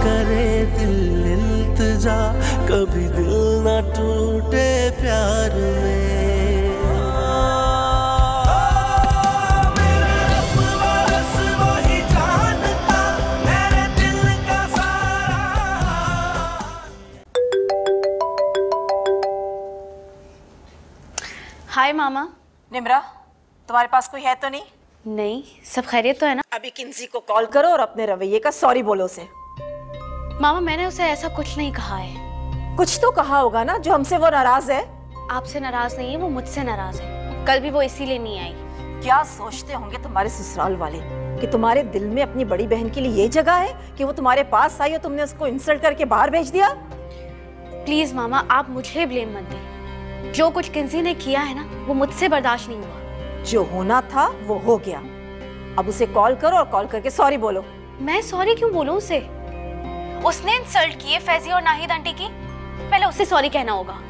करे दिल इल्तिजा, कभी दिल ना टूटे प्यार में। हाय मामा। निम्रा, तुम्हारे पास कोई है तो नहीं? नहीं, सब खैरियत तो है ना? अभी किंजी को कॉल करो और अपने रवैये का सॉरी बोलो उसे। मामा मैंने उसे ऐसा कुछ नहीं कहा है। कुछ तो कहा होगा ना जो हमसे वो नाराज है। आपसे नाराज नहीं है, वो मुझसे नाराज है। कल भी वो इसीलिए नहीं आई। क्या सोचते होंगे तुम्हारे ससुराल वाले कि तुम्हारे दिल में अपनी बड़ी बहन के लिए ये जगह है कि वो तुम्हारे पास आई और तुमने उसको इंसल्ट करके बाहर भेज दिया? प्लीज मामा, आप मुझे ब्लेम मत दें। जो कुछ किंजी ने किया है ना, वो मुझसे बर्दाश्त नहीं हुआ। जो होना था वो हो गया। अब उसे कॉल करो और कॉल करके सॉरी बोलो। मैं सॉरी क्यों बोलूं उसे? उसने इंसल्ट की है फैजी और नाहिद आंटी की, पहले उससे सॉरी कहना होगा।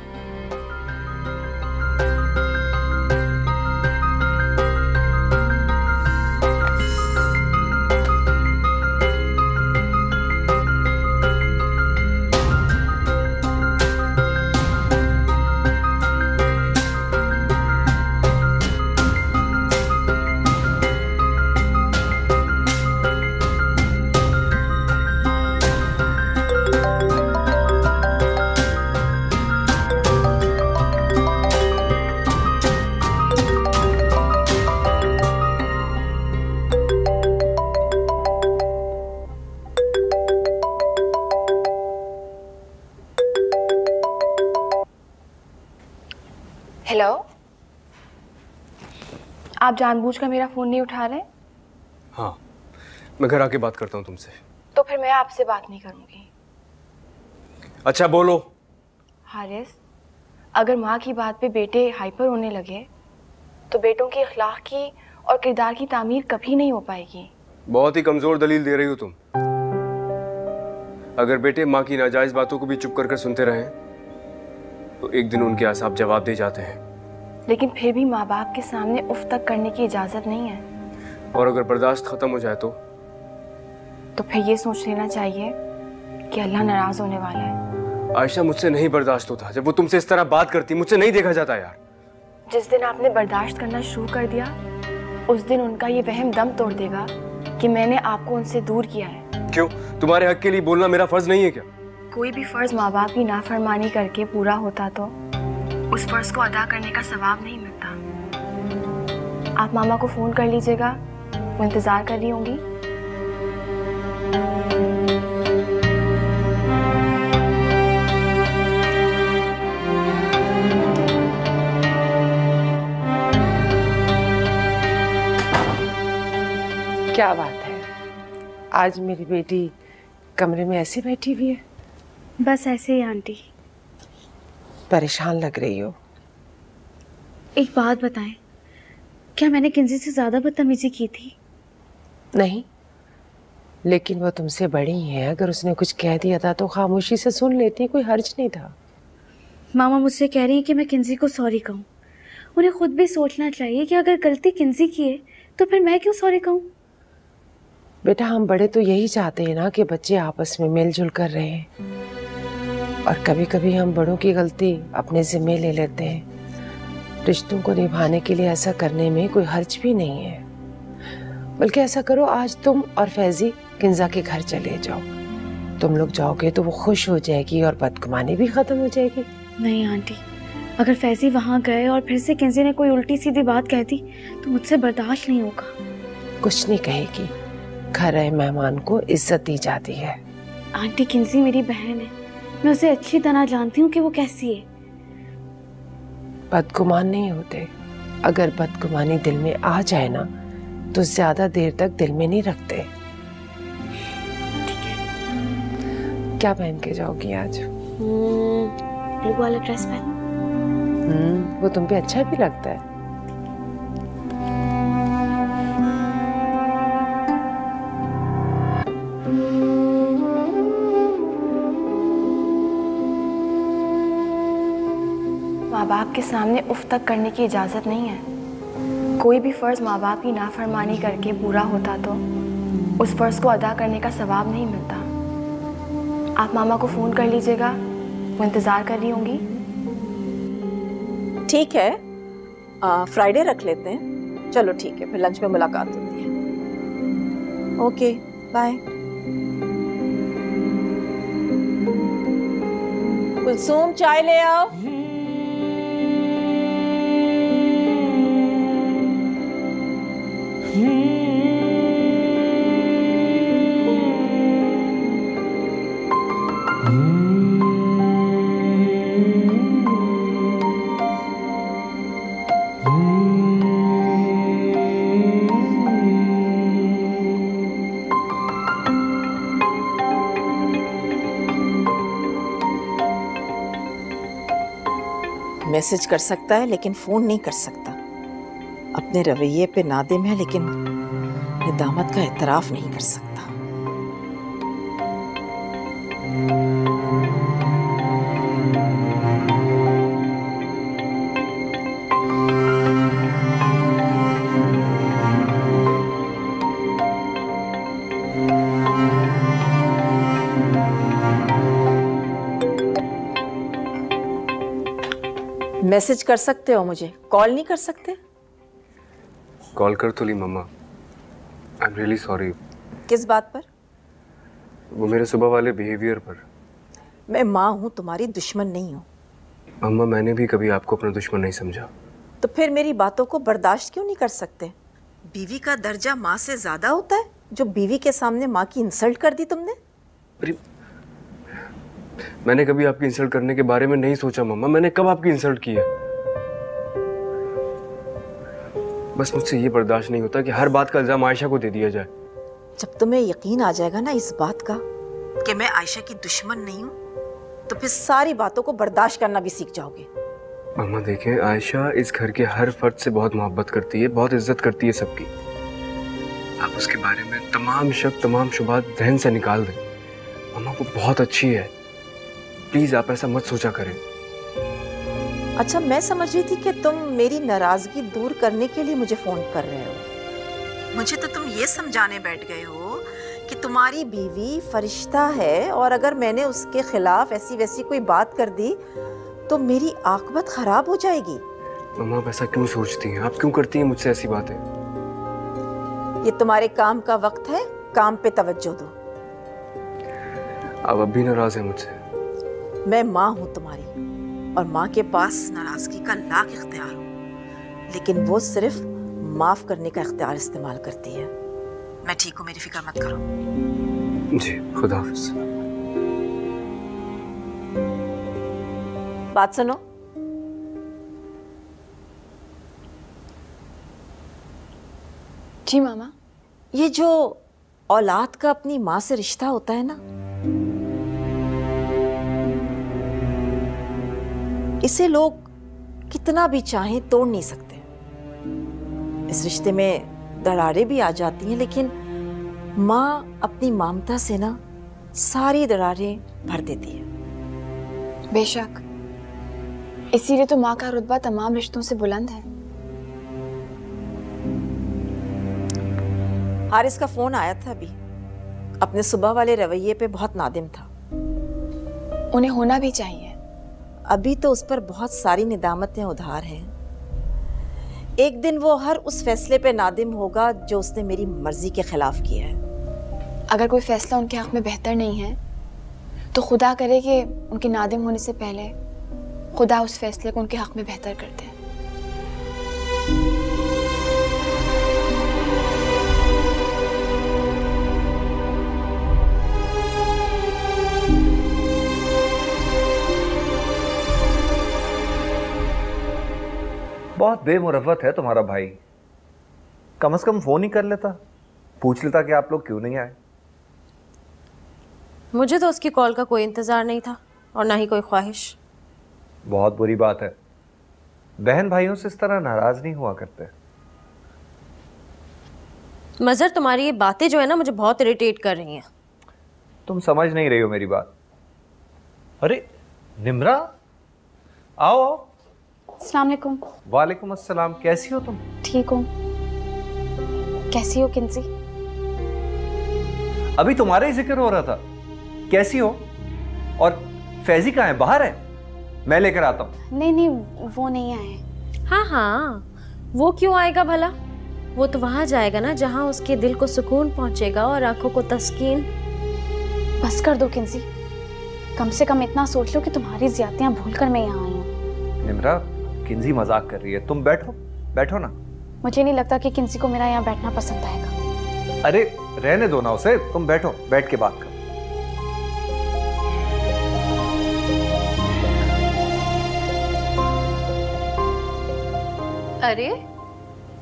हेलो, आप जानबूझकर मेरा फ़ोन नहीं उठा रहे? हाँ, मैं घर आके बात करता हूँ तुमसे। तो फिर मैं आपसे बात नहीं करूँगी। अच्छा बोलो। हारिस, अगर माँ की बात पे बेटे हाइपर होने लगे तो बेटों की अखलाक की और किरदार की तामीर कभी नहीं हो पाएगी। बहुत ही कमज़ोर दलील दे रही हो तुम। अगर बेटे माँ की नाजायज़ बातों को भी चुप कर सुनते रहें तो एक दिन उनके आसाप जवाब दे जाते हैं। लेकिन फिर भी माँ बाप के सामने उफ तक करने की इजाज़त नहीं है। और अगर बर्दाश्त ख़त्म हो जाए तो फिर ये सोच लेना चाहिए कि अल्लाह नाराज़ होने वाला है। आयशा, मुझसे नहीं बर्दाश्त होता जब वो तुमसे इस तरह बात करती। मुझसे नहीं देखा जाता यार। जिस दिन आपने बर्दाश्त करना शुरू कर दिया उस दिन उनका ये वहम दम तोड़ देगा कि मैंने आपको उनसे दूर किया है। क्यों? तुम्हारे हक के लिए बोलना मेरा फर्ज नहीं है क्या? कोई भी फर्ज माँ बाप की नाफरमानी करके पूरा होता तो उस फर्ज को अदा करने का सवाब नहीं मिलता। आप मामा को फोन कर लीजिएगा, वो इंतजार कर रही होंगी। क्या बात है, आज मेरी बेटी कमरे में ऐसे बैठी हुई है? बस ऐसे ही आंटी। परेशान लग रही हो। एक बात बताएं, क्या मैंने किंजी से ज्यादा बदतमीजी की थी? नहीं, लेकिन वो तुमसे बड़ी है। अगर उसने कुछ कह दिया था तो खामोशी से सुन लेती, कोई हर्ज नहीं था। मामा मुझसे कह रही है कि मैं किंजी को सॉरी कहूँ। उन्हें खुद भी सोचना चाहिए कि अगर गलती किंजी की है तो फिर मैं क्यों सॉरी कहूँ? बेटा, हम बड़े तो यही चाहते हैं ना कि बच्चे आपस में मिलजुल कर रहें। और कभी कभी हम बड़ों की गलती अपने जिम्मे ले लेते हैं। रिश्तों को निभाने के लिए ऐसा करने में कोई हर्ज भी नहीं है। बल्कि ऐसा करो, आज तुम और फैजी किंजा के घर चले जाओ। तुम लोग जाओगे तो वो खुश हो जाएगी और बदगुमानी भी खत्म हो जाएगी। नहीं आंटी, अगर फैजी वहाँ गए और फिर से किंजी ने कोई उल्टी सीधी बात कह दी तो मुझसे बर्दाश्त नहीं होगा। कुछ नहीं कहेगी। घर आए मेहमान को इज्जत दी जाती है। आंटी, किंजी मेरी बहन है, मैं उसे अच्छी तरह जानती हूँ कि वो कैसी है। बदगुमान नहीं होते। अगर बदगुमानी दिल में आ जाए ना तो ज्यादा देर तक दिल में नहीं रखते। ठीक है। क्या पहन के जाओगी आज? ब्लू वाला ड्रेस पहन। वो तुम पे अच्छा भी लगता है। माँ बाप के सामने उफ तक करने की इजाज़त नहीं है। कोई भी फ़र्ज़ माँ बाप की नाफरमानी करके पूरा होता तो उस फ़र्ज़ को अदा करने का सवाब नहीं मिलता। आप मामा को फ़ोन कर लीजिएगा, वो इंतज़ार कर रही होंगी। ठीक है, फ्राइडे रख लेते हैं। चलो ठीक है, फिर लंच में मुलाकात होती है। Okay bye. कुलसूम चाय ले आओ। मैसेज कर सकता है लेकिन फोन नहीं कर सकता। अपने रवैये पे नादिम है लेकिन निदामत का एतराफ नहीं कर सकता। मैसेज कर सकते हो मुझे, कॉल नहीं कर सकते? कॉल कर तो ली मम्मा। I am really sorry. किस बात पर? वो मेरे सुबह वाले बिहेवियर पर। मैं माँ हूँ, तुम्हारी दुश्मन नहीं हूँ। मम्मा मैंने भी कभी आपको अपना दुश्मन नहीं समझा। तो फिर मेरी बातों को बर्दाश्त क्यों नहीं कर सकते? बीवी का दर्जा माँ से ज्यादा होता है? जो बीवी के सामने माँ की इंसल्ट कर दी तुमने। अरे मैंने कभी आपकी इंसल्ट करने के बारे में नहीं सोचा मम्मा। मैंने कब आपकी इंसल्ट की है? बस मुझसे ये बर्दाश्त नहीं होता कि हर बात का इल्जाम आयशा को दे दिया जाए। जब तुम्हें यकीन आ जाएगा ना इस बात का कि मैं आयशा की दुश्मन नहीं हूँ, तो फिर सारी बातों को बर्दाश्त करना भी सीख जाओगे। मम्मा देखें, आयशा इस घर के हर फर्द से बहुत मोहब्बत करती है, बहुत इज्जत करती है सबकी। आप उसके बारे में तमाम शक, तमाम शुबात जहन से निकाल दें। मम्मा वो बहुत अच्छी है, प्लीज आप ऐसा मत सोचा करें। अच्छा, मैं समझ रही थी कि तुम मेरी नाराजगी दूर करने के लिए मुझे फोन कर रहे हो। मुझे तो तुम ये समझाने बैठ गए हो कि तुम्हारी बीवी फरिश्ता है और अगर मैंने उसके खिलाफ ऐसी वैसी कोई बात कर दी तो मेरी आकबत खराब हो जाएगी। मम्मा आप ऐसा क्यों सोचती हैं? आप क्यों करती हैं मुझसे ऐसी बातें? ये तुम्हारे काम का वक्त है, काम पे तवज्जो दो। आप अब भी नाराज हैं मुझसे? मैं माँ हूँ तुम्हारी और माँ के पास नाराजगी का लाख इख्तियार हो, लेकिन वो सिर्फ माफ करने का इख्तियार इस्तेमाल करती है। मैं ठीक हूँ, मेरी फिक्र मत करो। जी, खुदा हाफिज़। बात सुनो। जी मामा। ये जो औलाद का अपनी माँ से रिश्ता होता है ना, इसे लोग कितना भी चाहें तोड़ नहीं सकते। इस रिश्ते में दरारें भी आ जाती हैं, लेकिन माँ अपनी ममता से ना सारी दरारें भर देती है। बेशक, इसीलिए तो माँ का रुतबा तमाम रिश्तों से बुलंद है। हारिस का फोन आया था अभी, अपने सुबह वाले रवैये पे बहुत नादिम था। उन्हें होना भी चाहिए। अभी तो उस पर बहुत सारी निदामतें उधार हैं। एक दिन वो हर उस फैसले पे नादिम होगा जो उसने मेरी मर्जी के खिलाफ किया है। अगर कोई फैसला उनके हक में बेहतर नहीं है तो खुदा करे कि उनके नादिम होने से पहले खुदा उस फैसले को उनके हक में बेहतर कर दे। बहुत बेमुरवत है तुम्हारा भाई। कम से कम फोन ही कर लेता, पूछ लेता कि आप लोग क्यों नहीं आए। मुझे तो उसकी कॉल का कोई इंतजार नहीं था और ना ही कोई ख्वाहिश। बहुत बुरी बात है, बहन भाइयों से इस तरह नाराज नहीं हुआ करते। मजर, तुम्हारी ये बातें जो है ना मुझे बहुत इरिटेट कर रही हैं। तुम समझ नहीं रही हो मेरी बात। अरे निम्रा, आओ आओ। अस्सलाम वालेकुम। वालेकुम अस्सलाम। कैसी हो तुम? ठीक हूँ। कैसी हो किंजी? अभी तुम्हारा ही जिक्र हो रहा था। कैसी हो? और फैजी कहाँ है? बाहर है? मैं लेकर आता हूँ। नहीं नहीं, वो नहीं आए। हाँ हाँ, वो क्यों आएगा भला? वो तो वहां जाएगा ना जहां उसके दिल को सुकून पहुंचेगा और आंखों को तस्कीन। बस कर दो किंजी, कम से कम इतना सोच लो कि तुम्हारी ज्यादतियां भूलकर मैं यहाँ आई हूँ। निम्रा, किंजी मजाक कर रही है, तुम बैठो, बैठो ना। मुझे नहीं लगता कि किंजी को मेरा यहाँ बैठना पसंद आएगा। अरे रहने दो ना उसे, तुम बैठो, बैठ के बात करो। अरे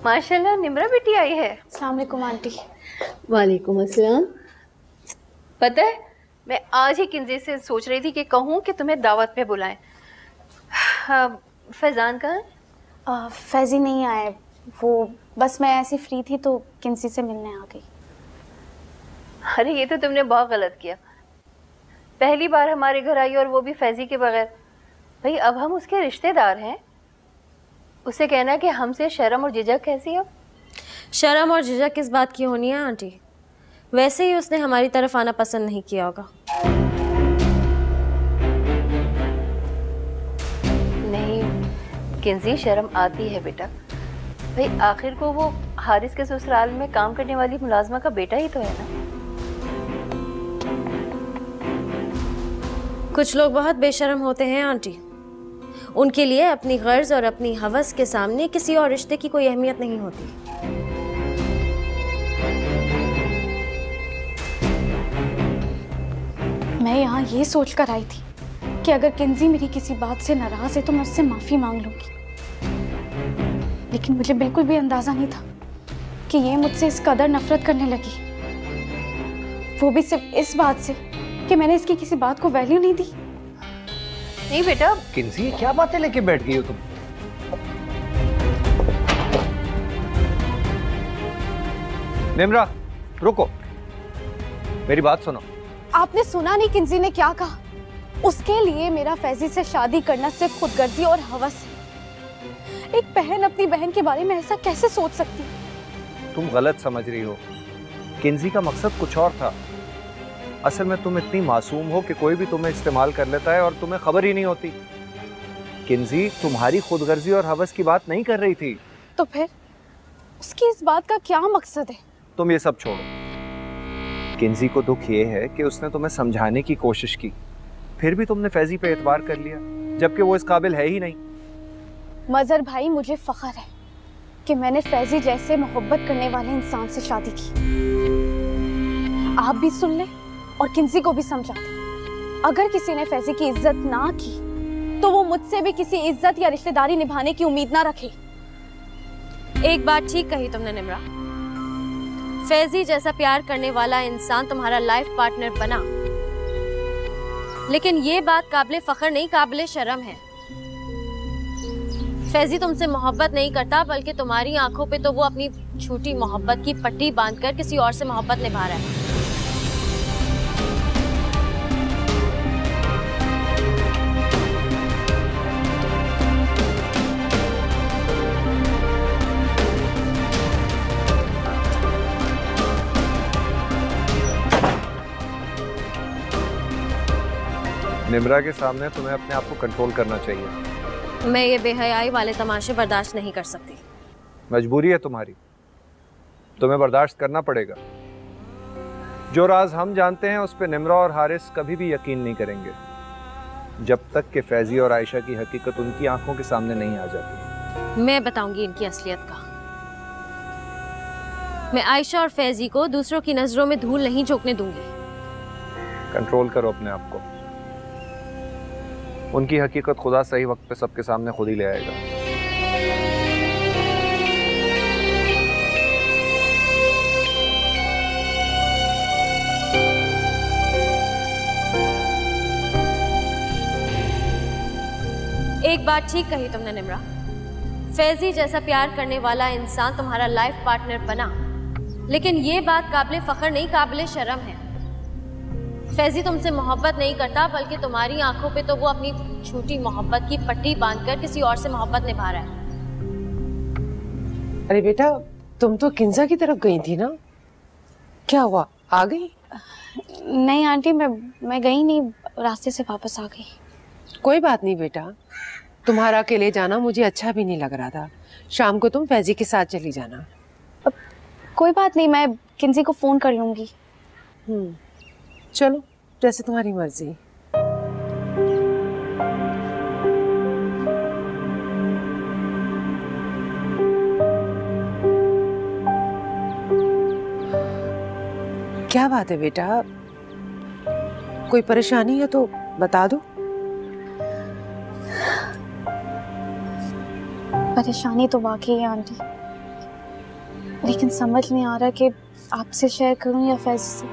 माशाल्लाह, निम्रा बेटी आई है। अस्सलाम वालेकुम आंटी। वालेकुम अस्सलाम। पता है, मैं आज ही किंजी से सोच रही थी कि कहूँ कि तुम्हें दावत पे बुलाएं। फैजान कहाँ है? फैजी नहीं आए, वो बस मैं ऐसी फ्री थी तो किंजी से मिलने आ गई। अरे ये तो तुमने बहुत गलत किया, पहली बार हमारे घर आई और वो भी फैजी के बगैर। भाई अब हम उसके रिश्तेदार हैं, उसे कहना कि हमसे शर्म और झिझक कैसी है? शर्म और झिझक किस बात की होनी है आंटी? वैसे ही उसने हमारी तरफ आना पसंद नहीं किया होगा। नहीं किंजी, शर्म आती है बेटा। भाई आखिर को वो हारिस के ससुराल में काम करने वाली मुलाजमा का बेटा ही तो है ना। कुछ लोग बहुत बेशर्म होते हैं आंटी, उनके लिए अपनी गर्ज और अपनी हवस के सामने किसी और रिश्ते की कोई अहमियत नहीं होती। मैं यहाँ ये सोच कर आई थी कि अगर किंजी मेरी किसी बात से नाराज है तो मैं उससे माफी मांग लूंगी, लेकिन मुझे बिल्कुल भी अंदाजा नहीं था कि ये मुझसे इस कदर नफरत करने लगी, वो भी सिर्फ इस बात से कि मैंने इसकी किसी बात को वैल्यू नहीं दी। नहीं बेटा। किंजी, क्या बातें लेके बैठ गई हो तुम? निम्रा रुको, मेरी बात सुनो। आपने सुना नहीं किंजी ने क्या कहा? उसके लिए मेरा फैजी से शादी करना सिर्फ खुदगर्जी और हवस है। एक बहन अपनी बहन के बारे में ऐसा कैसे सोच सकती है? तुम गलत समझ रही हो, किंजी का मकसद कुछ और था। असल में तुम इतनी मासूम हो कि कोई भी तुम्हें इस्तेमाल कर लेता है और तुम्हें खबर ही नहीं होती। किंजी तुम्हारी खुदगर्जी और हवस की बात नहीं कर रही थी। तो फिर उसकी इस बात का क्या मकसद है? तुम ये सब छोड़ो। किंजी को दुख ये है कि उसने तुम्हें समझाने की कोशिश की, फिर भी तुमने फैजी पे एतबार कर लिया, जबकि वो इस काबिल है ही नहीं। मजहर भाई, मुझे फख्र है कि मैंने फैजी जैसे मोहब्बत करने वाले इंसान से शादी की। आप भी सुन लें और किंजी को भी समझा दें, अगर किसी ने फैजी की इज्जत ना की तो वो मुझसे भी किसी इज्जत या रिश्तेदारी निभाने की उम्मीद ना रखे। एक बात ठीक कही तुमने निम्रा, फैजी जैसा प्यार करने वाला इंसान तुम्हारा लाइफ पार्टनर बना, लेकिन ये बात काबिले फख्र नहीं, काबिले शर्म है। फैजी तुमसे मोहब्बत नहीं करता, बल्कि तुम्हारी आंखों पे तो वो अपनी झूठी मोहब्बत की पट्टी बांधकर किसी और से मोहब्बत निभा रहा है। निम्रा के सामने तुम्हें अपने आप को कंट्रोल करना चाहिए। मैं ये बेहयाई वाले तमाशे बर्दाश्त नहीं कर सकती। मजबूरी है तुम्हारी, तुम्हें बर्दाश्त करना पड़ेगा। जो राज हम जानते हैं उस पे निम्रा और हारिस कभी भी यकीन नहीं करेंगे, जब तक कि फैजी और आयशा की हकीकत उनकी आंखों के सामने नहीं आ जाती। मैं बताऊंगी इनकी असलियत का। मैं आयशा और फैजी को दूसरों की नजरों में धूल नहीं झोंकने दूंगी। कंट्रोल करो अपने आप को, उनकी हकीकत खुदा सही वक्त पे सबके सामने खुद ही ले आएगा। एक बात ठीक कही तुमने निम्रा, फैजी जैसा प्यार करने वाला इंसान तुम्हारा लाइफ पार्टनर बना, लेकिन ये बात काबिले फख्र नहीं, काबिले शर्म है। फैजी तुमसे मोहब्बत नहीं करता, बल्कि तुम्हारी आंखों पे तो वो अपनी झूठी मोहब्बत की पट्टी बांधकर किसी और से मोहब्बत निभा रहा है। अरे बेटा, तुम तो किंजा की तरफ गई थी ना, क्या हुआ, आ गई? नहीं आंटी, मैं गई नहीं, रास्ते से वापस आ गई। कोई बात नहीं बेटा, तुम्हारा अकेले जाना मुझे अच्छा भी नहीं लग रहा था। शाम को तुम फैजी के साथ चली जाना। कोई बात नहीं, मैं किंजी को फोन कर लूंगी। चलो जैसे तुम्हारी मर्जी। क्या बात है बेटा, कोई परेशानी है तो बता दो। परेशानी तो वाकई है आंटी, लेकिन समझ नहीं आ रहा कि आपसे शेयर करूं या फैजी से।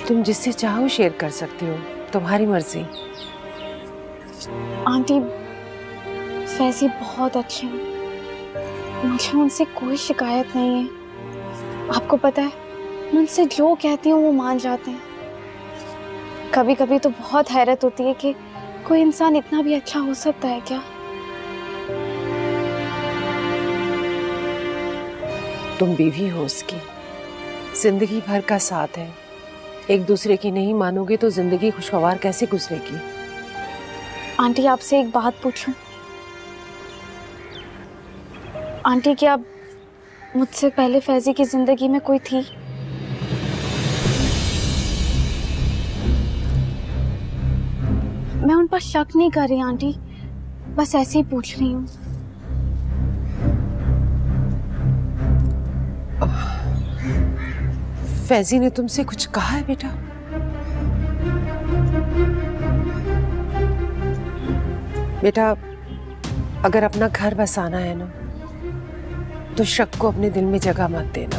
तुम जिससे चाहो शेयर कर सकती हो, तुम्हारी मर्जी। आंटी फैजी बहुत अच्छे हैं, मुझे उनसे कोई शिकायत नहीं है। आपको पता है, मैं उनसे जो कहती हूँ वो मान जाते हैं। कभी कभी तो बहुत हैरत होती है कि कोई इंसान इतना भी अच्छा हो सकता है क्या। तुम बीवी हो उसकी, जिंदगी भर का साथ है। एक दूसरे की नहीं मानोगे तो जिंदगी खुशगवार कैसे गुजरेगी। आंटी आपसे एक बात पूछूं? आंटी क्या मुझसे पहले फैजी की जिंदगी में कोई थी? मैं उन पर शक नहीं कर रही आंटी, बस ऐसे ही पूछ रही हूँ। फैजी ने तुमसे कुछ कहा है बेटा? बेटा अगर अपना घर बसाना है ना तो शक को अपने दिल में जगह मत देना।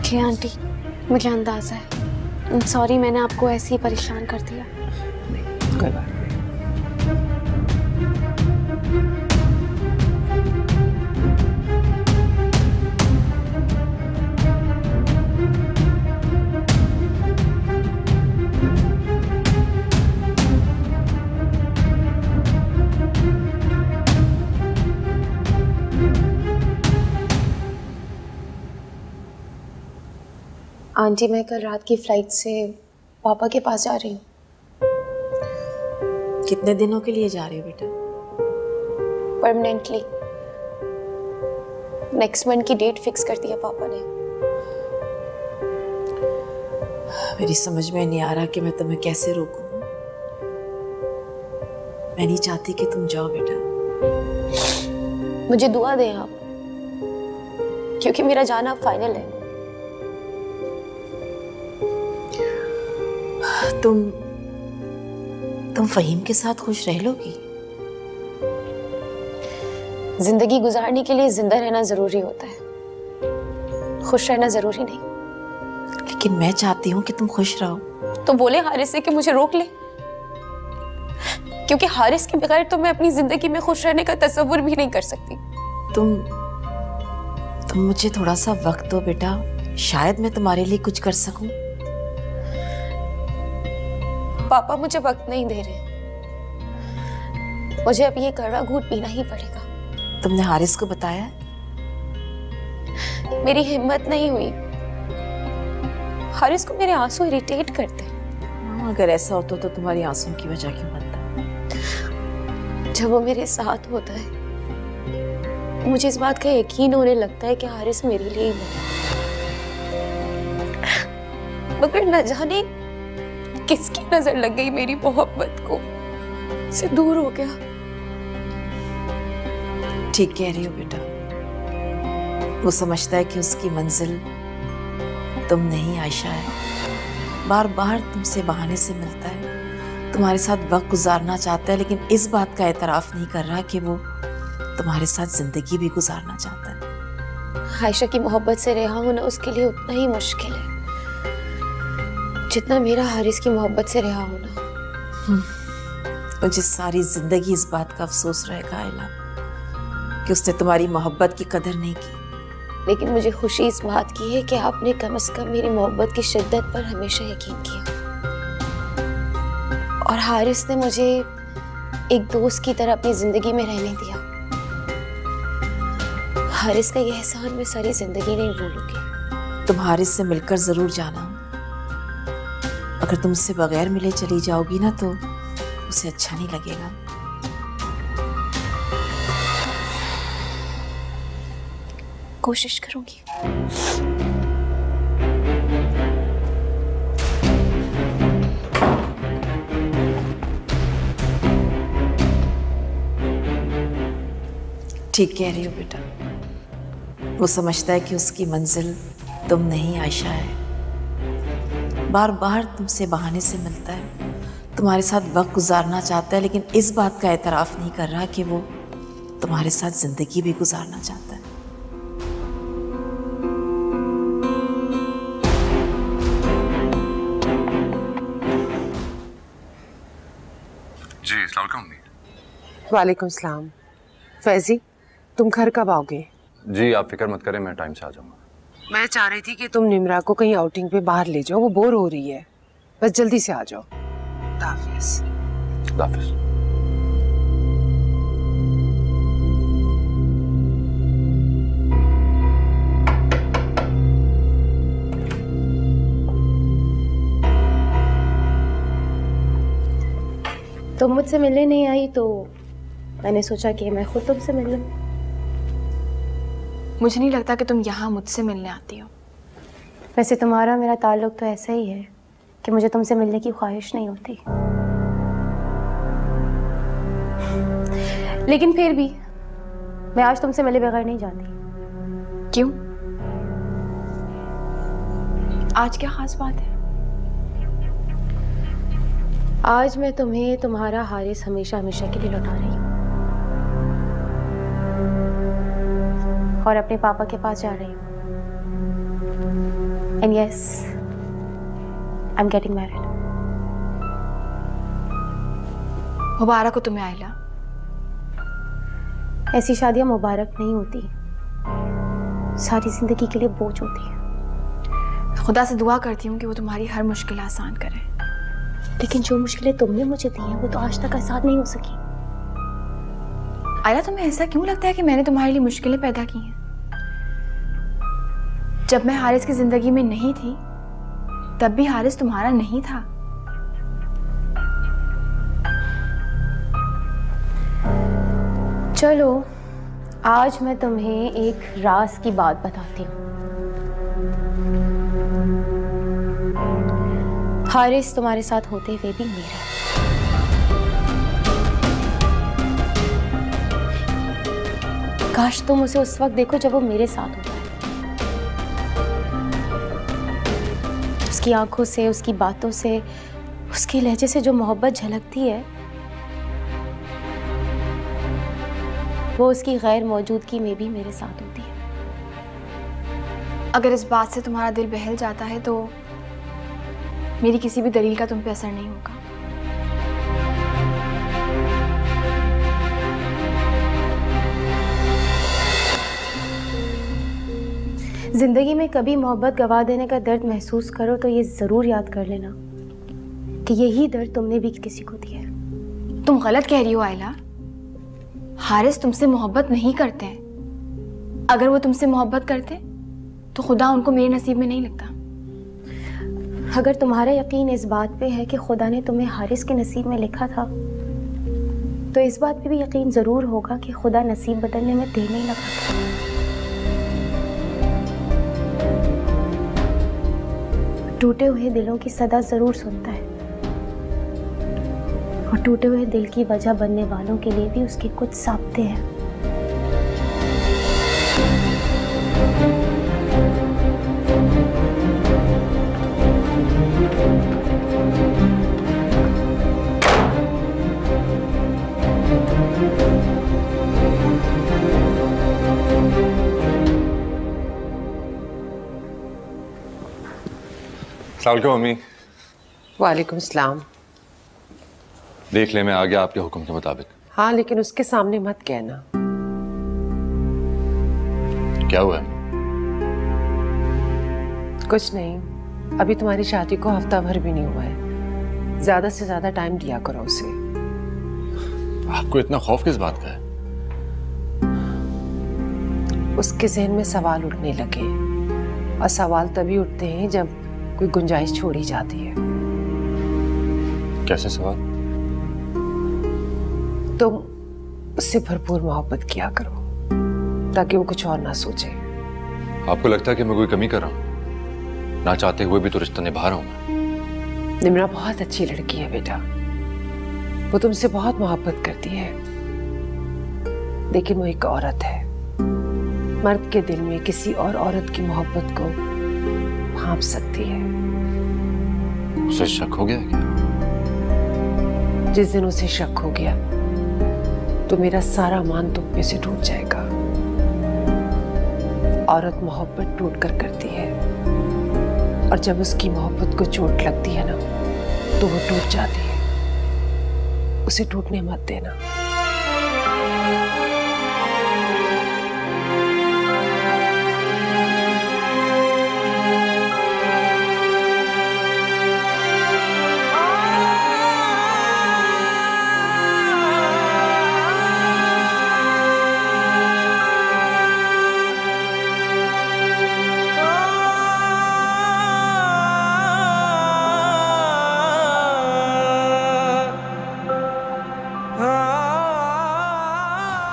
जी आंटी, मुझे अंदाजा है। सॉरी मैंने आपको ऐसे ही परेशान कर दिया। कोई बात नहीं। आंटी मैं कल रात की फ्लाइट से पापा के पास जा रही हूँ। कितने दिनों के लिए जा रही हो बेटा? परमानेंटली। नेक्स्ट मंथ की डेट फिक्स कर दिया पापा ने। मेरी समझ में नहीं आ रहा कि मैं तुम्हें कैसे रोकूं। मैं नहीं चाहती कि तुम जाओ बेटा। मुझे दुआ दें आप, क्योंकि मेरा जाना फाइनल है। तुम फहीम के साथ खुश रह लोगी? जिंदगी गुजारने के लिए जिंदा रहना जरूरी होता है, खुश रहना जरूरी नहीं। लेकिन मैं चाहती हूँ कि तुम खुश रहो। तो बोले हारिस से कि मुझे रोक ले, क्योंकि हारिस के बगैर तो मैं अपनी जिंदगी में खुश रहने का तस्वुर भी नहीं कर सकती। तुम मुझे थोड़ा सा वक्त दो बेटा, शायद मैं तुम्हारे लिए कुछ कर सकूं। पापा मुझे वक्त नहीं दे रहे, मुझे अब ये कड़वा घूंट पीना ही पड़ेगा। तुमने हारिस को बताया? मेरी हिम्मत नहीं हुई। हारिस को मेरे आंसू इरिटेट करते। अगर ऐसा होता तो तुम्हारी आंसू की वजह क्यों बनता? जब वो मेरे साथ होता है मुझे इस बात का यकीन होने लगता है कि हारिस मेरे लिए ही बना, मगर न जाने किसकी नजर लग गई मेरी मोहब्बत को, से दूर हो गया। ठीक कह रही हो बेटा, वो समझता है कि उसकी मंजिल तुम नहीं आयशा है। बार बार तुमसे बहाने से मिलता है, तुम्हारे साथ वक्त गुजारना चाहता है, लेकिन इस बात का एतराफ नहीं कर रहा कि वो तुम्हारे साथ जिंदगी भी गुजारना चाहता है। आयशा की मोहब्बत से रिहा होना उसके लिए उतना ही मुश्किल है जितना मेरा हारिस की मोहब्बत से रिहा होना। मुझे सारी जिंदगी इस बात का अफसोस रहेगा आयला कि उसने तुम्हारी मोहब्बत की कदर नहीं की। लेकिन मुझे खुशी इस बात की है कि आपने कम से कम मेरी मोहब्बत की शिद्दत पर हमेशा यकीन किया, और हारिस ने मुझे एक दोस्त की तरह अपनी जिंदगी में रहने दिया। हारिस का यह एहसान मैं सारी जिंदगी नहीं भूलूंगी। तुम हारिस से मिलकर जरूर जाना। अगर तुम उससे बगैर मिले चली जाओगी ना तो उसे अच्छा नहीं लगेगा। कोशिश करूंगी। ठीक कह रही हो बेटा। वो समझता है कि उसकी मंजिल तुम नहीं आयशा है। बार बार तुमसे बहाने से मिलता है, तुम्हारे साथ वक्त गुजारना चाहता है, लेकिन इस बात का एतराफ़ नहीं कर रहा कि वो तुम्हारे साथ ज़िंदगी भी गुजारना चाहता है। जी अस्सलाम वालेकुम। वालेकुम सलाम। फैजी, तुम घर कब आओगे? जी आप फिक्र मत करें, मैं टाइम से आ जाऊंगा। मैं चाह रही थी कि तुम निम्रा को कहीं आउटिंग पे बाहर ले जाओ, वो बोर हो रही है। बस जल्दी से आ जाओ। हाफिज़। हाफिज़। तुम मुझसे मिलने नहीं आई तो मैंने सोचा कि मैं खुद तुमसे मिल लूं। मुझे नहीं लगता कि तुम यहाँ मुझसे मिलने आती हो। वैसे तुम्हारा मेरा ताल्लुक तो ऐसा ही है कि मुझे तुमसे मिलने की ख्वाहिश नहीं होती, लेकिन फिर भी मैं आज तुमसे मिले बगैर नहीं जाती। क्यों? आज क्या खास बात है? आज मैं तुम्हें तुम्हारा हारिस हमेशा हमेशा के लिए लौटा रही हूँ और अपने पापा के पास जा रही हूँ। And yes, I am getting married. मुबारक हो तुम्हें आयला। ऐसी शादियां मुबारक नहीं होती, सारी जिंदगी के लिए बोझ होती है। खुदा से दुआ करती हूँ कि वो तुम्हारी हर मुश्किल आसान करे। लेकिन जो मुश्किलें तुमने मुझे दी हैं वो तो आज तक आसान नहीं हो सकी। आयला, तुम्हें ऐसा क्यों लगता है कि मैंने तुम्हारे लिए मुश्किलें पैदा की हैं? जब मैं हारिस की जिंदगी में नहीं थी तब भी हारिस तुम्हारा नहीं था। चलो आज मैं तुम्हें एक राज की बात बताती हूँ। हारिस तुम्हारे साथ होते हुए भी मेरा। काश तुम उसे उस वक्त देखो जब वो मेरे साथ होता है। उसकी आंखों से, उसकी बातों से, उसके लहजे से जो मोहब्बत झलकती है वो उसकी गैर मौजूदगी में भी मेरे साथ होती है। अगर इस बात से तुम्हारा दिल बहल जाता है तो मेरी किसी भी दलील का तुम पे असर नहीं होगा। जिंदगी में कभी मोहब्बत गवा देने का दर्द महसूस करो तो ये जरूर याद कर लेना कि यही दर्द तुमने भी किसी को दिया है। तुम गलत कह रही हो आयला। हारिस तुमसे मोहब्बत नहीं करते हैं। अगर वो तुमसे मोहब्बत करते तो खुदा उनको मेरे नसीब में नहीं लिखता। अगर तुम्हारा यकीन इस बात पे है कि खुदा ने तुम्हें हारिस के नसीब में लिखा था तो इस बात पे भी यकीन जरूर होगा कि खुदा नसीब बदलने में देर नहीं लगा। टूटे हुए दिलों की सदा जरूर सुनता है और टूटे हुए दिल की वजह बनने वालों के लिए भी उसके कुछ साब्ते हैं। अस्सलाम वालेकुम अम्मी। वालेकुम सलाम। देख ले, मैं आ गया आपके हुक्म के मुताबिक। हाँ, लेकिन उसके सामने मत कहना। क्या हुआ? कुछ नहीं, अभी तुम्हारी शादी को हफ्ता भर भी नहीं हुआ है। ज्यादा से ज्यादा टाइम दिया करो उसे। आपको इतना खौफ किस बात का है? उसके जहन में सवाल उठने लगे और सवाल तभी उठते हैं जब कोई गुंजाइश छोड़ी जाती है। कैसे सवाल? तुम उससे भरपूर मोहब्बत किया करो ताकि वो कुछ और ना सोचे। आपको लगता है कि मैं कोई कमी कर रहा हूँ? ना चाहते हुए भी तो रिश्ता निभा रहा हूँ मैं। निम्रा बहुत अच्छी लड़की है बेटा, वो तुमसे बहुत मोहब्बत करती है, लेकिन वो एक औरत है। मर्द के दिल में किसी और औरत की मोहब्बत को भांप सकती है। उसे शक हो गया क्या? जिस दिन उसे शक हो गया तो मेरा सारा मान तुम पे से टूट जाएगा। औरत मोहब्बत टूट कर करती है, और जब उसकी मोहब्बत को चोट लगती है ना तो वो टूट जाती है। उसे टूटने मत देना।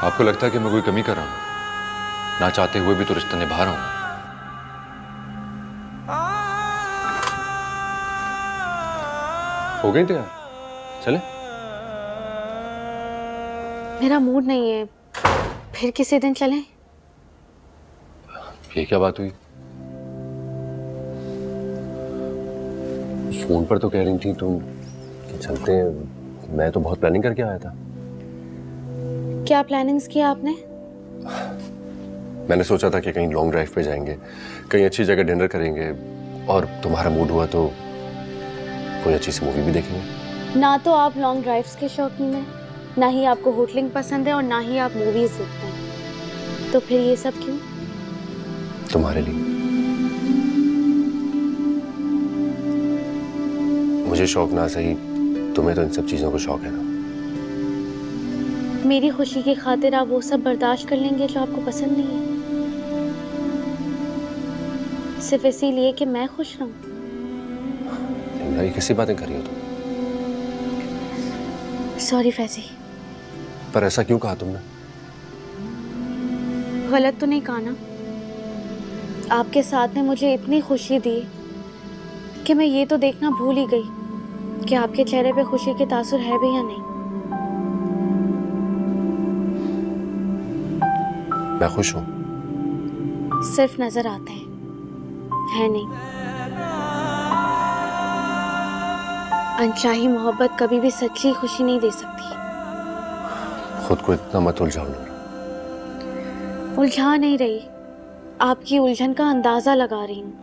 आपको लगता है कि मैं कोई कमी कर रहा हूँ? ना चाहते हुए भी तो रिश्ता निभा रहा हूँ मैं। हो गई तैयार? चले? मेरा मूड नहीं है, फिर किसी दिन चलें? ये क्या बात हुई? फोन पर तो कह रही थी तुम कि चलते हैं। मैं तो बहुत प्लानिंग करके आया था। क्या प्लानिंग्स किया आपने? मैंने सोचा था कि कहीं लॉन्ग ड्राइव पे जाएंगे, कहीं अच्छी जगह डिनर करेंगे, और तुम्हारा मूड हुआ तो कोई अच्छी सी मूवी भी देखेंगे। ना तो आप लॉन्ग ड्राइव्स के शौकीन हैं, ना ही आपको होटलिंग पसंद है, और ना ही आप मूवीज देखते हैं। तो फिर ये सब क्यों? तुम्हारे लिए। मुझे शौक ना सही, तुम्हें तो इन सब चीजों का शौक है ना। मेरी खुशी की खातिर आप वो सब बर्दाश्त कर लेंगे जो आपको पसंद नहीं है, सिर्फ इसीलिए कि मैं खुश रहूं। ये कैसी बातें कर रही हो तुम? सॉरी फैजी। पर ऐसा क्यों कहा तुमने? गलत तो नहीं कहा ना? आपके साथ ने मुझे इतनी खुशी दी कि मैं ये तो देखना भूल ही गई कि आपके चेहरे पे खुशी के तासुर है भी या नहीं। मैं खुश हूं। सिर्फ नजर आते हैं, है नहीं। अनचाही मोहब्बत कभी भी सच्ची खुशी नहीं दे सकती। खुद को इतना मत उलझाओ ना। उलझा नहीं रही, आपकी उलझन का अंदाजा लगा रही हूँ।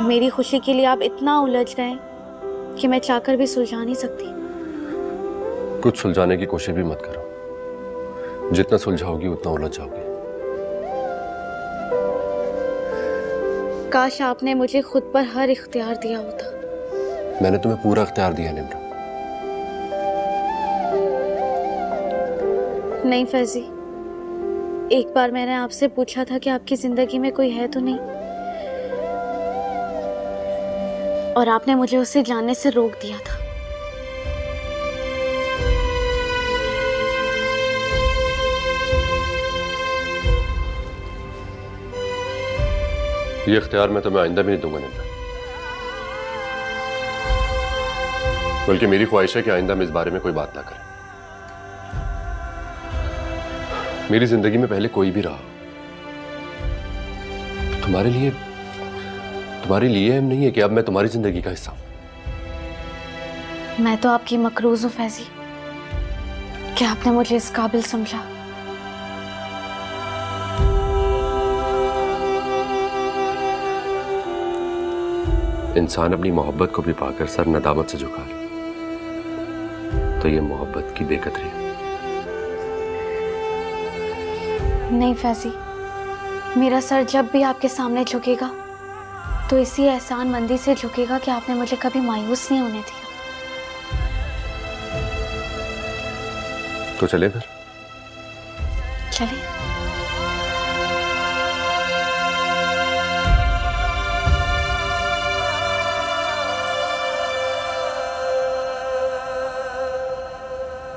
मेरी खुशी के लिए आप इतना उलझ गए कि मैं चाहकर भी सुलझा नहीं सकती। कुछ सुलझाने की कोशिश भी मत करो। जितना सुलझाओगी उतना उलझ जाओगी। काश आपने मुझे खुद पर हर इख्तियार दिया होता। मैंने तुम्हें पूरा इख्तियार दिया निम्रा। नहीं फैजी, एक बार मैंने आपसे पूछा था कि आपकी जिंदगी में कोई है तो नहीं, और आपने मुझे उसे जानने से रोक दिया था। ये इख्तियार मैं तुम्हें आइंदा भी नहीं दूंगा निम्रा। बल्कि मेरी ख्वाहिश है कि आइंदा हम इस बारे में कोई बात ना करें। मेरी जिंदगी में पहले कोई भी रहा, तुम्हारे लिए हम नहीं है कि अब मैं तुम्हारी जिंदगी का हिस्सा हूं। मैं तो आपकी मकरूज हूं फैजी कि आपने मुझे इस काबिल समझा। इंसान अपनी मोहब्बत को भी पाकर सर नदामत से झुका ले तो ये मोहब्बत की बेकदरी है। नहीं फैजी, मेरा सर जब भी आपके सामने झुकेगा तो इसी एहसान मंदी से झुकेगा कि आपने मुझे कभी मायूस नहीं होने दिया। तो चले फिर। चले।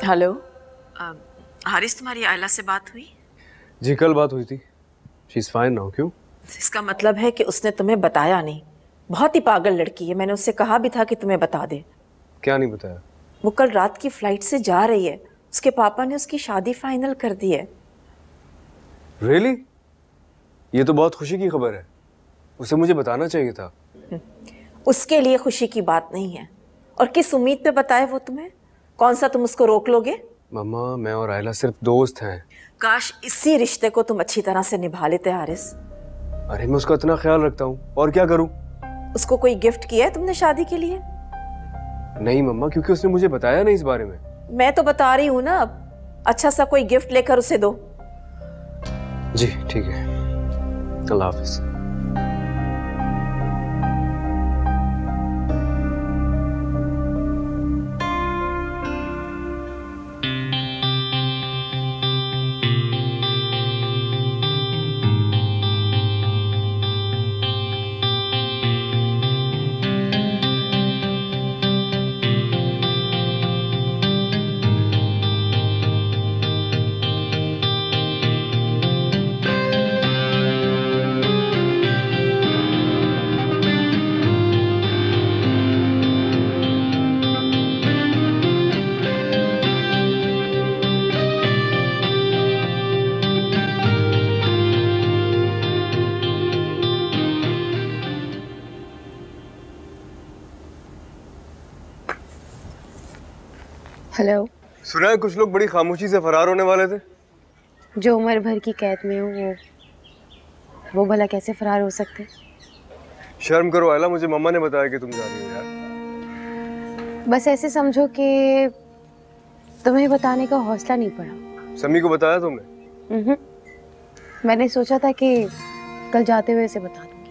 हेलो, हारिस, तुम्हारी आयला से बात हुई? जी कल बात हुई थी। She is fine now. क्यों? इसका मतलब है कि उसने तुम्हें बताया नहीं। बहुत ही पागल लड़की है, मैंने उससे कहा भी था कि तुम्हें बता दे। क्या नहीं बताया? वो कल रात की फ्लाइट से जा रही है, उसके पापा ने उसकी शादी फाइनल कर दी है। रियली? ये तो बहुत खुशी की खबर है, उसे मुझे बताना चाहिए था। उसके लिए खुशी की बात नहीं है। और किस उम्मीद पे बताए वो तुम्हें? कौन सा तुम उसको रोक लोगे? मम्मा, मैं और आयला सिर्फ दोस्त हैं। काश इसी रिश्ते को तुम अच्छी तरह से निभा लेते हारिस। अरे मैं उसका इतना ख्याल रखता हूँ, और क्या करूँ? उसको कोई गिफ्ट किया है तुमने शादी के लिए? नहीं मम्मा, क्योंकि उसने मुझे बताया नहीं इस बारे में। मैं तो बता रही हूँ ना, अब अच्छा सा कोई गिफ्ट लेकर उसे दो। जी ठीक है, अल्लाह हाफिज। हेलो। सुना है कुछ लोग बड़ी खामोशी से फरार होने वाले थे। जो उम्र भर की कैद में हो वो भला कैसे फरार हो सकते? शर्म करो आयला, मुझे मम्मा ने बताया कि तुम जा रही हो यार। बस ऐसे समझो कि तुम्हें बताने का हौसला नहीं पड़ा। समी को बताया तुमने? मैंने सोचा था कि कल जाते हुए इसे बता दूंगी।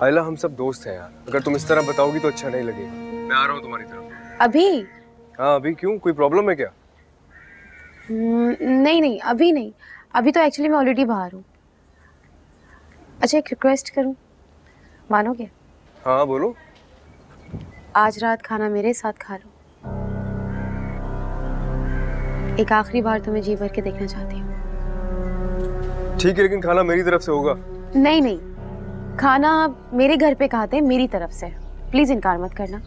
आयला, हम सब दोस्त हैं यार, अगर तुम इस तरह बताओगी तो अच्छा नहीं लगेगा। मैं आ रहा हूँ तुम्हारी तरफ। अभी? हाँ अभी। क्यों, कोई प्रॉब्लम है क्या? नहीं नहीं, अभी नहीं। अभी तो एक्चुअली मैं ऑलरेडी बाहर हूँ। अच्छा एक रिक्वेस्ट करूँ, मानोगे? हाँ बोलो। आज रात खाना मेरे साथ खा लो। एक आखिरी बार तुम्हें जी भर के देखना चाहती हूँ। ठीक है, लेकिन खाना मेरी तरफ से होगा। नहीं नहीं, खाना मेरे घर पे खाते हैं, मेरी तरफ से। प्लीज इनकार मत करना।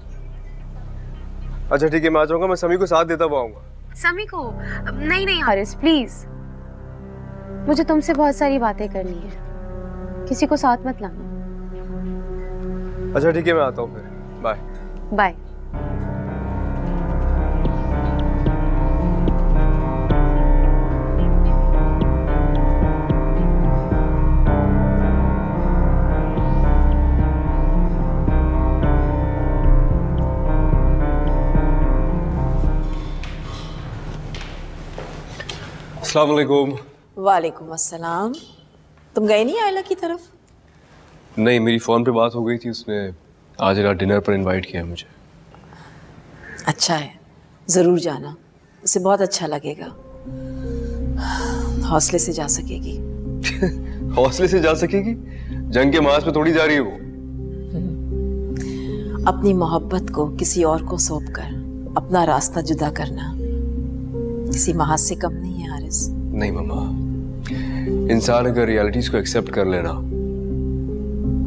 अच्छा ठीक है, मैं आ जाऊंगा। मैं समी को साथ देता हुआ आऊंगा। समी को? नहीं नहीं हारिस, प्लीज। मुझे तुमसे बहुत सारी बातें करनी है, किसी को साथ मत लाना। अच्छा ठीक है, मैं आता हूँ फिर। Bye bye. अस्सलाम वालेकुम। वालेकुम अस्सलाम। तुम गए नहीं आयला की तरफ? नहीं, मेरी फ़ोन पे बात हो गई थी, उसने आज रात डिनर पर इनवाइट किया है मुझे। अच्छा है, ज़रूर जाना, उसे बहुत अच्छा लगेगा। हौसले से जा सकेगी। हौसले से जा सकेगी? जंग के मास में थोड़ी जा रही है वो। अपनी मोहब्बत को किसी और को सौंप कर अपना रास्ता जुदा करना किसी महाज से कम नहीं है हारिस। नहीं मम्मा, इंसान अगर रियलिटीज को एक्सेप्ट कर लेना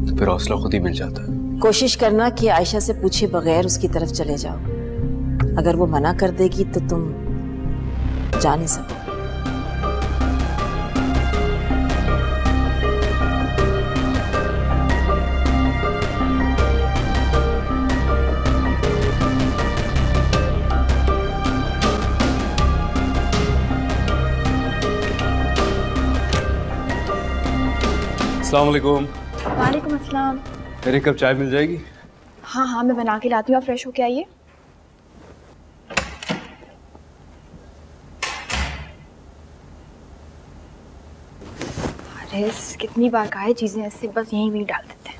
तो फिर हौसला खुद ही मिल जाता है। कोशिश करना कि आयशा से पूछे बगैर उसकी तरफ चले जाओ। अगर वो मना कर देगी तो तुम जा नहीं सकोगे। अस्सलाम वालेकुम। वालेकुम अस्सलाम। मेरे कप चाय मिल जाएगी? हाँ हाँ, मैं बना के लाती हूँ, आप फ्रेश होके आइए। अरे कितनी बार कहा है चीजें ऐसे बस यहीं भी डाल देते हैं।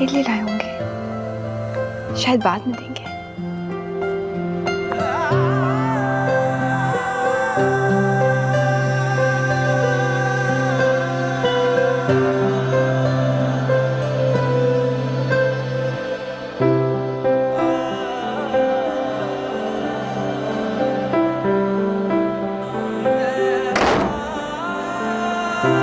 ले लाए होंगे, शायद बाद में देंगे। सुनो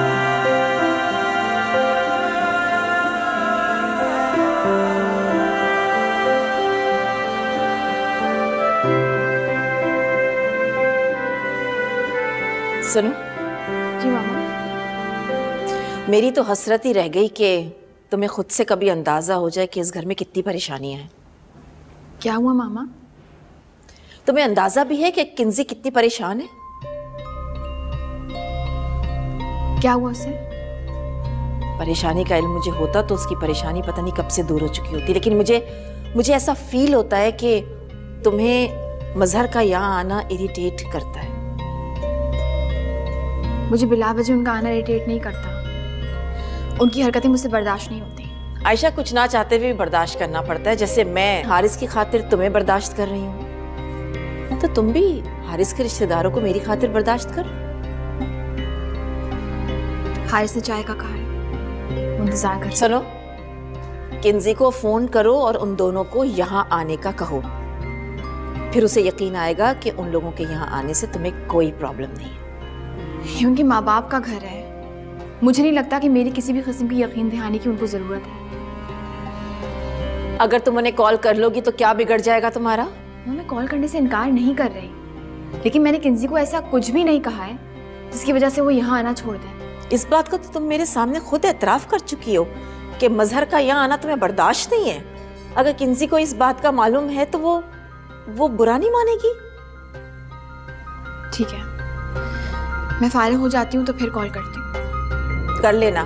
जी मामा। मेरी तो हसरत ही रह गई कि तुम्हें खुद से कभी अंदाजा हो जाए कि इस घर में कितनी परेशानियां हैं। क्या हुआ मामा? तुम्हें अंदाजा भी है कि किंजी कितनी परेशान है? क्या हुआ उसे? परेशानी का इल्म मुझे होता तो उसकी परेशानी पता नहीं कब से दूर हो चुकी होती, लेकिन मुझे ऐसा फील होता है कि तुम्हें मजहर का यहाँ आना इरिटेट करता है। मुझे बिला वजह उनका आना इरिटेट नहीं करता, उनकी हरकतें मुझसे बर्दाश्त नहीं होती। आयशा, कुछ ना चाहते हुए भी बर्दाश्त करना पड़ता है। जैसे मैं हारिस की खातिर तुम्हें बर्दाश्त कर रही हूँ, तो तुम भी हारिस के रिश्तेदारों को मेरी खातिर बर्दाश्त करो। हारिस ने चाय का कहा है, इंतजार कर। सुनो, किंजी को फोन करो और उन दोनों को यहाँ आने का कहो, फिर उसे यकीन आएगा कि उन लोगों के यहाँ आने से तुम्हें कोई प्रॉब्लम नहीं है। ये उनके माँ बाप का घर है, मुझे नहीं लगता कि मेरी किसी भी किस्म की यकीन दहानी की उनको जरूरत है। अगर तुम उन्हें कॉल कर लोगी तो क्या बिगड़ जाएगा तुम्हारा? मैं कॉल करने से इनकार नहीं कर रही, लेकिन मैंने किंजी को ऐसा कुछ भी नहीं कहा है जिसकी वजह से वो यहाँ आना छोड़ दें। इस बात को तो तुम मेरे सामने खुद एतराफ कर चुकी हो कि मजहर का यहाँ आना तुम्हें बर्दाश्त नहीं है। अगर किंजी को इस बात का मालूम है तो वो बुरा नहीं मानेगी। ठीक है, मैं फारिग हो जाती हूँ तो फिर कॉल करती हूँ। कर लेना।